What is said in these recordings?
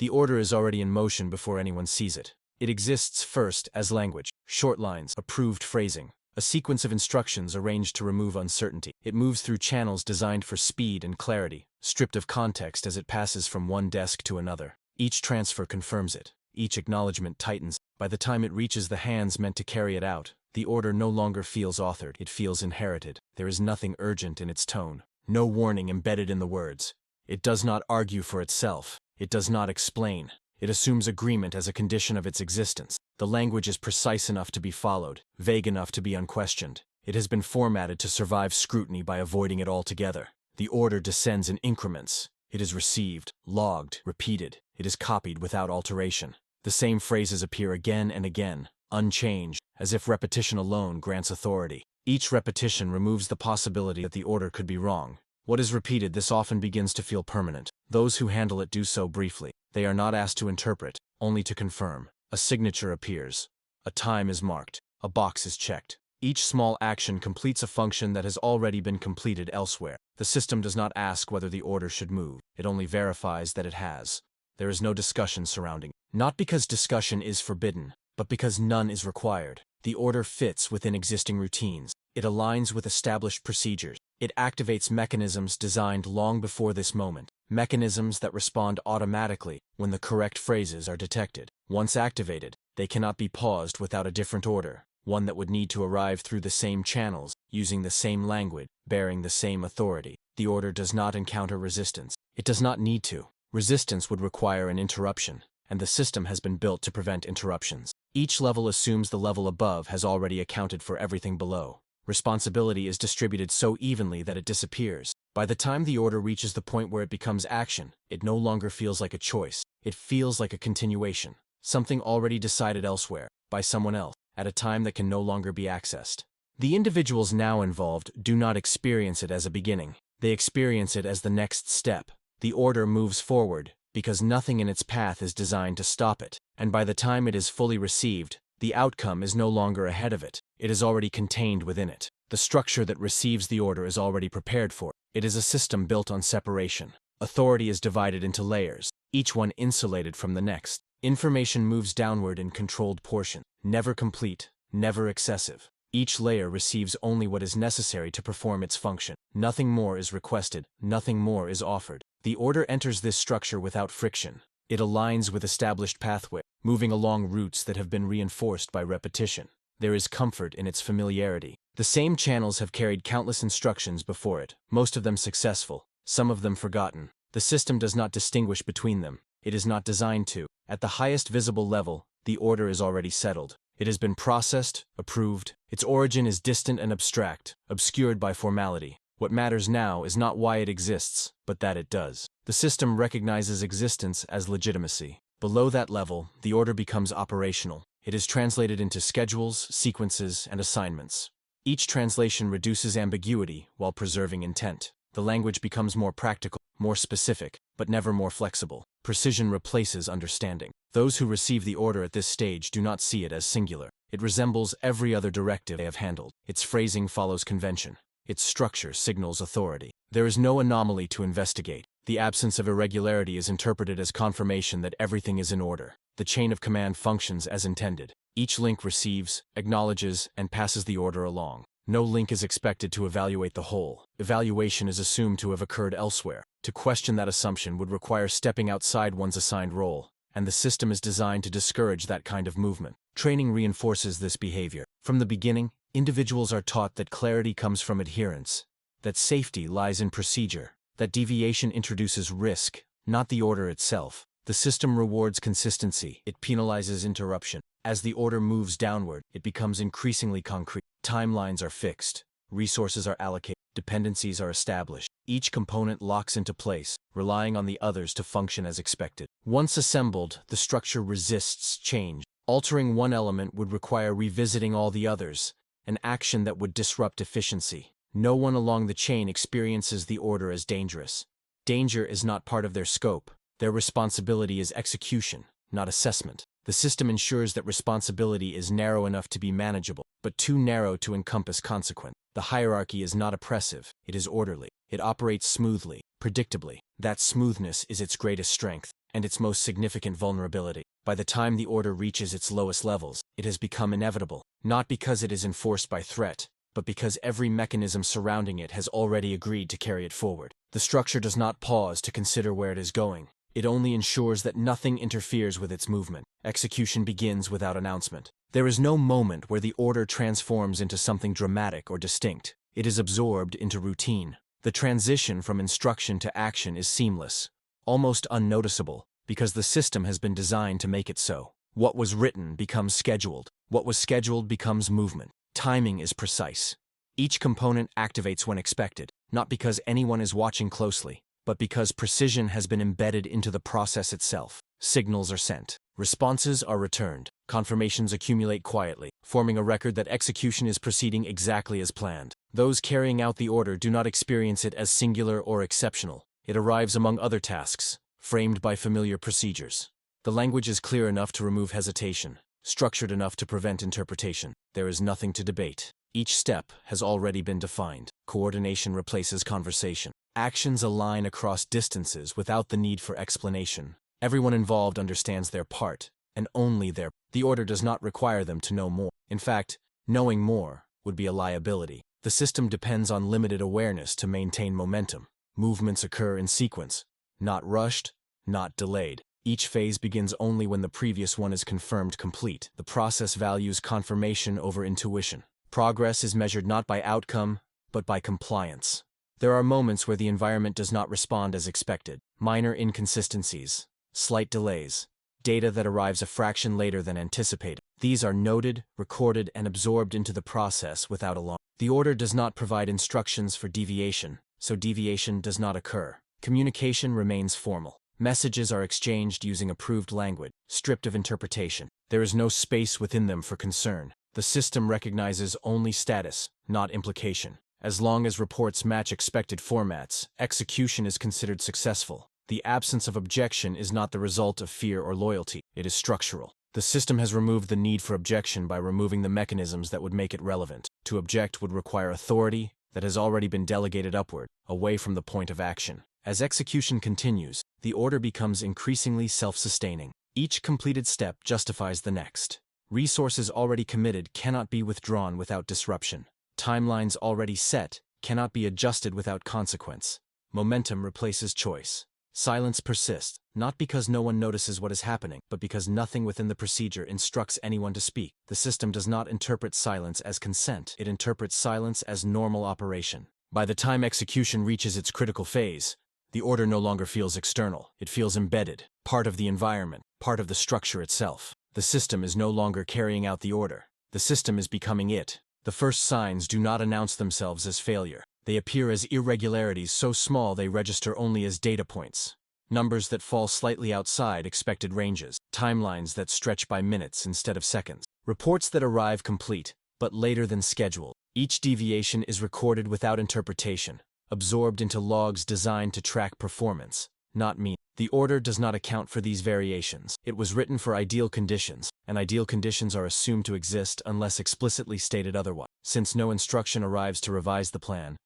The order is already in motion before anyone sees it. It exists first as language, short lines, approved phrasing, a sequence of instructions arranged to remove uncertainty. It moves through channels designed for speed and clarity, stripped of context as it passes from one desk to another. Each transfer confirms it. Each acknowledgment tightens. By the time it reaches the hands meant to carry it out, the order no longer feels authored, it feels inherited. There is nothing urgent in its tone, no warning embedded in the words. It does not argue for itself. It does not explain. It assumes agreement as a condition of its existence. The language is precise enough to be followed, vague enough to be unquestioned. It has been formatted to survive scrutiny by avoiding it altogether. The order descends in increments. It is received, logged, repeated. It is copied without alteration. The same phrases appear again and again, unchanged, as if repetition alone grants authority. Each repetition removes the possibility that the order could be wrong. What is repeated, this often begins to feel permanent. Those who handle it do so briefly. They are not asked to interpret, only to confirm. A signature appears. A time is marked. A box is checked. Each small action completes a function that has already been completed elsewhere. The system does not ask whether the order should move. It only verifies that it has. There is no discussion surrounding it. Not because discussion is forbidden, but because none is required. The order fits within existing routines. It aligns with established procedures. It activates mechanisms designed long before this moment, mechanisms that respond automatically when the correct phrases are detected. Once activated, they cannot be paused without a different order, one that would need to arrive through the same channels, using the same language, bearing the same authority. The order does not encounter resistance. It does not need to. Resistance would require an interruption, and the system has been built to prevent interruptions. Each level assumes the level above has already accounted for everything below. Responsibility is distributed so evenly that it disappears. By the time the order reaches the point where it becomes action, it no longer feels like a choice. It feels like a continuation, something already decided elsewhere, by someone else, at a time that can no longer be accessed. The individuals now involved do not experience it as a beginning. They experience it as the next step. The order moves forward, because nothing in its path is designed to stop it, and by the time it is fully received, the outcome is no longer ahead of it. It is already contained within it. The structure that receives the order is already prepared for it. It is a system built on separation. Authority is divided into layers, each one insulated from the next. Information moves downward in controlled portions, never complete, never excessive. Each layer receives only what is necessary to perform its function. Nothing more is requested, nothing more is offered. The order enters this structure without friction. It aligns with established pathways, moving along routes that have been reinforced by repetition. There is comfort in its familiarity. The same channels have carried countless instructions before it, most of them successful, some of them forgotten. The system does not distinguish between them. It is not designed to. At the highest visible level, the order is already settled. It has been processed, approved. Its origin is distant and abstract, obscured by formality. What matters now is not why it exists, but that it does. The system recognizes existence as legitimacy. Below that level, the order becomes operational. It is translated into schedules, sequences, and assignments. Each translation reduces ambiguity while preserving intent. The language becomes more practical, more specific, but never more flexible. Precision replaces understanding. Those who receive the order at this stage do not see it as singular. It resembles every other directive they have handled. Its phrasing follows convention. Its structure signals authority. There is no anomaly to investigate. The absence of irregularity is interpreted as confirmation that everything is in order. The chain of command functions as intended. Each link receives, acknowledges, and passes the order along. No link is expected to evaluate the whole. Evaluation is assumed to have occurred elsewhere. To question that assumption would require stepping outside one's assigned role, and the system is designed to discourage that kind of movement. Training reinforces this behavior. From the beginning, individuals are taught that clarity comes from adherence, that safety lies in procedure, that deviation introduces risk, not the order itself. The system rewards consistency. It penalizes interruption. As the order moves downward, it becomes increasingly concrete. Timelines are fixed. Resources are allocated. Dependencies are established. Each component locks into place, relying on the others to function as expected. Once assembled, the structure resists change. Altering one element would require revisiting all the others, an action that would disrupt efficiency. No one along the chain experiences the order as dangerous. Danger is not part of their scope. Their responsibility is execution, not assessment. The system ensures that responsibility is narrow enough to be manageable, but too narrow to encompass consequence. The hierarchy is not oppressive, it is orderly. It operates smoothly, predictably. That smoothness is its greatest strength. and its most significant vulnerability. By the time the order reaches its lowest levels, it has become inevitable, not because it is enforced by threat, but because every mechanism surrounding it has already agreed to carry it forward. The structure does not pause to consider where it is going. It only ensures that nothing interferes with its movement. Execution begins without announcement. There is no moment where the order transforms into something dramatic or distinct. It is absorbed into routine. The transition from instruction to action is seamless, almost unnoticeable, because the system has been designed to make it so. What was written becomes scheduled. What was scheduled becomes movement. Timing is precise. Each component activates when expected, not because anyone is watching closely, but because precision has been embedded into the process itself. Signals are sent. Responses are returned. Confirmations accumulate quietly, forming a record that execution is proceeding exactly as planned. Those carrying out the order do not experience it as singular or exceptional. It arrives among other tasks, framed by familiar procedures. The language is clear enough to remove hesitation, structured enough to prevent interpretation. There is nothing to debate. Each step has already been defined. Coordination replaces conversation. Actions align across distances without the need for explanation. Everyone involved understands their part, and only their. The order does not require them to know more. In fact, knowing more would be a liability. The system depends on limited awareness to maintain momentum. Movements occur in sequence, not rushed, not delayed. Each phase begins only when the previous one is confirmed complete. The process values confirmation over intuition. Progress is measured not by outcome, but by compliance. There are moments where the environment does not respond as expected. Minor inconsistencies, slight delays, data that arrives a fraction later than anticipated. These are noted, recorded, and absorbed into the process without alarm. The order does not provide instructions for deviation, so deviation does not occur. Communication remains formal. Messages are exchanged using approved language, stripped of interpretation. There is no space within them for concern. The system recognizes only status, not implication. As long as reports match expected formats, execution is considered successful. The absence of objection is not the result of fear or loyalty. It is structural. The system has removed the need for objection by removing the mechanisms that would make it relevant. To object would require authority that has already been delegated upward, away from the point of action. As execution continues, the order becomes increasingly self-sustaining. Each completed step justifies the next. Resources already committed cannot be withdrawn without disruption. Timelines already set cannot be adjusted without consequence. Momentum replaces choice. Silence persists, not because no one notices what is happening, but because nothing within the procedure instructs anyone to speak. The system does not interpret silence as consent. It interprets silence as normal operation. By the time execution reaches its critical phase, the order no longer feels external. It feels embedded, part of the environment, part of the structure itself. The system is no longer carrying out the order. The system is becoming it. The first signs do not announce themselves as failure. They appear as irregularities so small they register only as data points. Numbers that fall slightly outside expected ranges. Timelines that stretch by minutes instead of seconds. Reports that arrive complete, but later than scheduled. Each deviation is recorded without interpretation, absorbed into logs designed to track performance, not meaning. The order does not account for these variations. It was written for ideal conditions, and ideal conditions are assumed to exist unless explicitly stated otherwise. Since no instruction arrives to revise the plan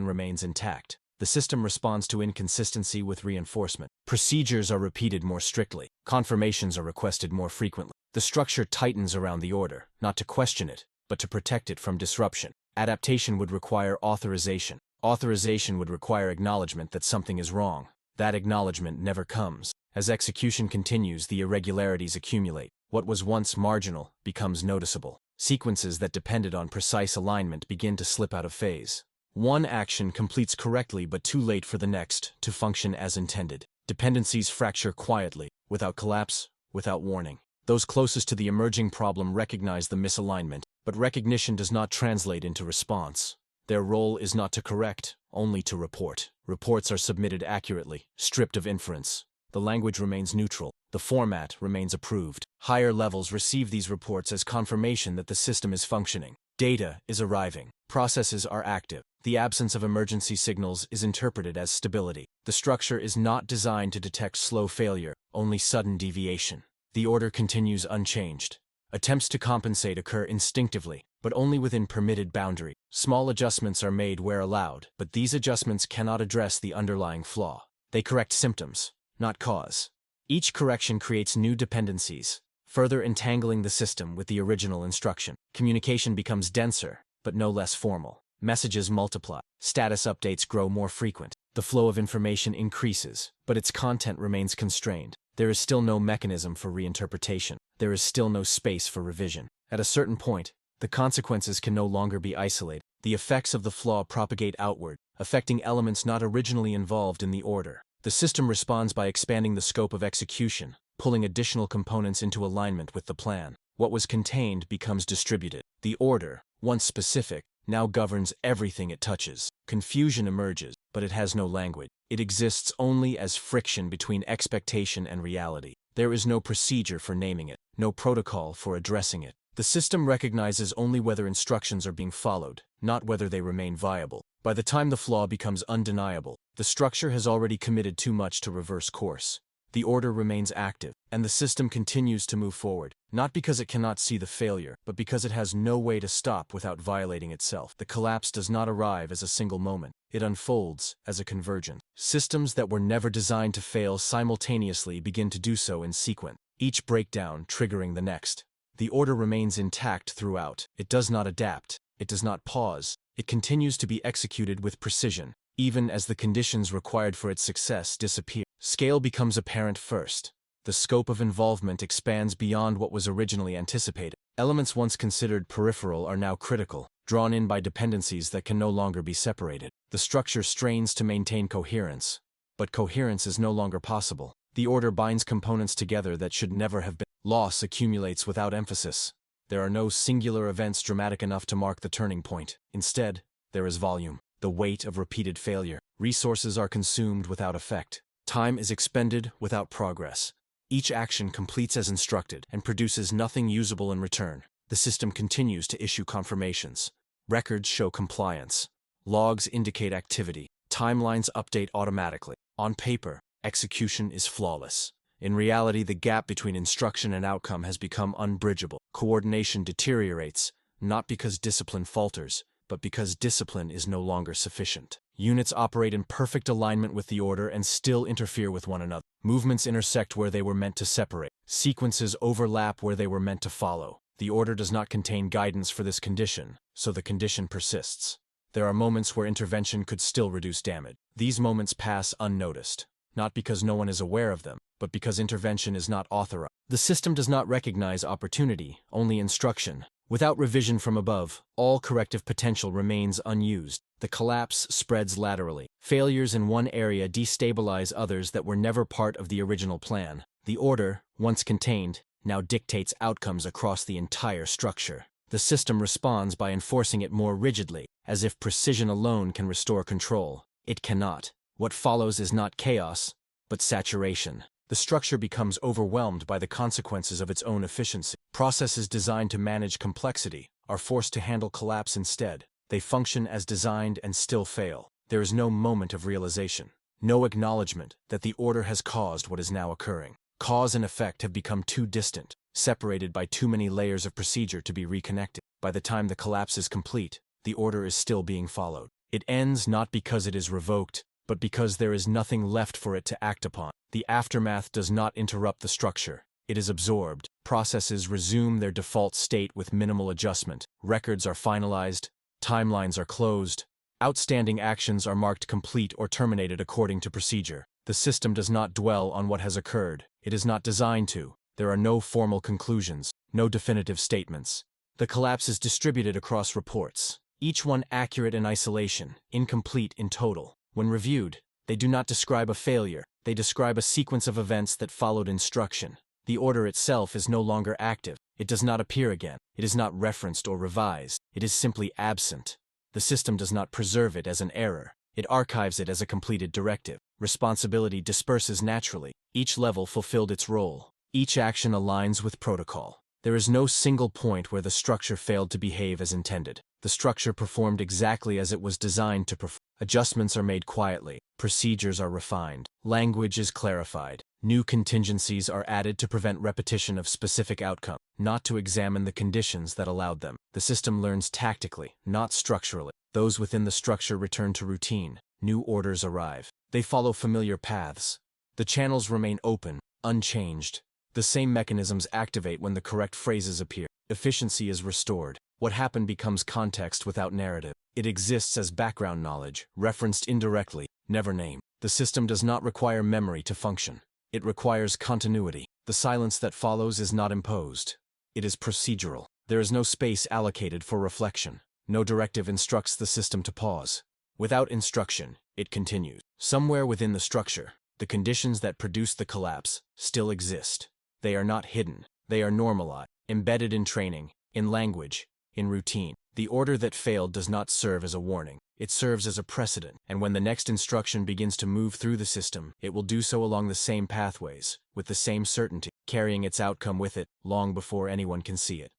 remains intact. The system responds to inconsistency with reinforcement. Procedures are repeated more strictly. Confirmations are requested more frequently. The structure tightens around the order, not to question it, but to protect it from disruption. Adaptation would require authorization. Authorization would require acknowledgment that something is wrong. That acknowledgement never comes. As execution continues, the irregularities accumulate. What was once marginal becomes noticeable. Sequences that depended on precise alignment begin to slip out of phase. One action completes correctly but too late for the next to function as intended. Dependencies fracture quietly, without collapse, without warning. Those closest to the emerging problem recognize the misalignment, but recognition does not translate into response. Their role is not to correct, only to report. Reports are submitted accurately, stripped of inference. The language remains neutral. The format remains approved. Higher levels receive these reports as confirmation that the system is functioning. Data is arriving. Processes are active. The absence of emergency signals is interpreted as stability. The structure is not designed to detect slow failure, only sudden deviation. The order continues unchanged. Attempts to compensate occur instinctively, but only within permitted boundary. Small adjustments are made where allowed, but these adjustments cannot address the underlying flaw. They correct symptoms, not cause. Each correction creates new dependencies, further entangling the system with the original instruction. Communication becomes denser, but no less formal. Messages multiply. Status updates grow more frequent. The flow of information increases, but its content remains constrained. There is still no mechanism for reinterpretation. There is still no space for revision. At a certain point, the consequences can no longer be isolated. The effects of the flaw propagate outward, affecting elements not originally involved in the order. The system responds by expanding the scope of execution, pulling additional components into alignment with the plan. What was contained becomes distributed. The order, once specific, now governs everything it touches. Confusion emerges, but it has no language. It exists only as friction between expectation and reality. There is no procedure for naming it, no protocol for addressing it. The system recognizes only whether instructions are being followed, not whether they remain viable. By the time the flaw becomes undeniable, the structure has already committed too much to reverse course. The order remains active, and the system continues to move forward, not because it cannot see the failure, but because it has no way to stop without violating itself. The collapse does not arrive as a single moment. It unfolds as a convergence. Systems that were never designed to fail simultaneously begin to do so in sequence, each breakdown triggering the next. The order remains intact throughout. It does not adapt. It does not pause. It continues to be executed with precision, even as the conditions required for its success disappear. Scale becomes apparent first. The scope of involvement expands beyond what was originally anticipated. Elements once considered peripheral are now critical, drawn in by dependencies that can no longer be separated. The structure strains to maintain coherence, but coherence is no longer possible. The order binds components together that should never have been. Loss accumulates without emphasis. There are no singular events dramatic enough to mark the turning point. Instead, there is volume, the weight of repeated failure. Resources are consumed without effect. Time is expended without progress. Each action completes as instructed and produces nothing usable in return. The system continues to issue confirmations. Records show compliance. Logs indicate activity. Timelines update automatically. On paper, execution is flawless. In reality, the gap between instruction and outcome has become unbridgeable. Coordination deteriorates, not because discipline falters, but because discipline is no longer sufficient. Units operate in perfect alignment with the order and still interfere with one another. Movements intersect where they were meant to separate. Sequences overlap where they were meant to follow. The order does not contain guidance for this condition, so the condition persists. There are moments where intervention could still reduce damage. These moments pass unnoticed, not because no one is aware of them, but because intervention is not authorized. The system does not recognize opportunity, only instruction. Without revision from above, all corrective potential remains unused. The collapse spreads laterally. Failures in one area destabilize others that were never part of the original plan. The order, once contained, now dictates outcomes across the entire structure. The system responds by enforcing it more rigidly, as if precision alone can restore control. It cannot. What follows is not chaos, but saturation. The structure becomes overwhelmed by the consequences of its own efficiency. Processes designed to manage complexity are forced to handle collapse instead. They function as designed and still fail. There is no moment of realization, no acknowledgement that the order has caused what is now occurring. Cause and effect have become too distant, separated by too many layers of procedure to be reconnected. By the time the collapse is complete, the order is still being followed. It ends not because it is revoked, but because there is nothing left for it to act upon. The aftermath does not interrupt the structure. It is absorbed. Processes resume their default state with minimal adjustment. Records are finalized. Timelines are closed. Outstanding actions are marked complete or terminated according to procedure. The system does not dwell on what has occurred. It is not designed to. There are no formal conclusions, no definitive statements. The collapse is distributed across reports, each one accurate in isolation, incomplete in total. When reviewed, they do not describe a failure. They describe a sequence of events that followed instruction. The order itself is no longer active. It does not appear again. It is not referenced or revised. It is simply absent. The system does not preserve it as an error. It archives it as a completed directive. Responsibility disperses naturally. Each level fulfilled its role. Each action aligns with protocol. There is no single point where the structure failed to behave as intended. The structure performed exactly as it was designed to perform. Adjustments are made quietly. Procedures are refined. Language is clarified. New contingencies are added to prevent repetition of specific outcomes, not to examine the conditions that allowed them. The system learns tactically, not structurally. Those within the structure return to routine. New orders arrive. They follow familiar paths. The channels remain open, unchanged. The same mechanisms activate when the correct phrases appear. Efficiency is restored. What happened becomes context without narrative. It exists as background knowledge, referenced indirectly, never named. The system does not require memory to function. It requires continuity. The silence that follows is not imposed. It is procedural. There is no space allocated for reflection. No directive instructs the system to pause. Without instruction, it continues. Somewhere within the structure, the conditions that produce the collapse still exist. They are not hidden. They are normalized, embedded in training, in language, in routine. The order that failed does not serve as a warning. It serves as a precedent, and when the next instruction begins to move through the system, it will do so along the same pathways, with the same certainty, carrying its outcome with it long before anyone can see it.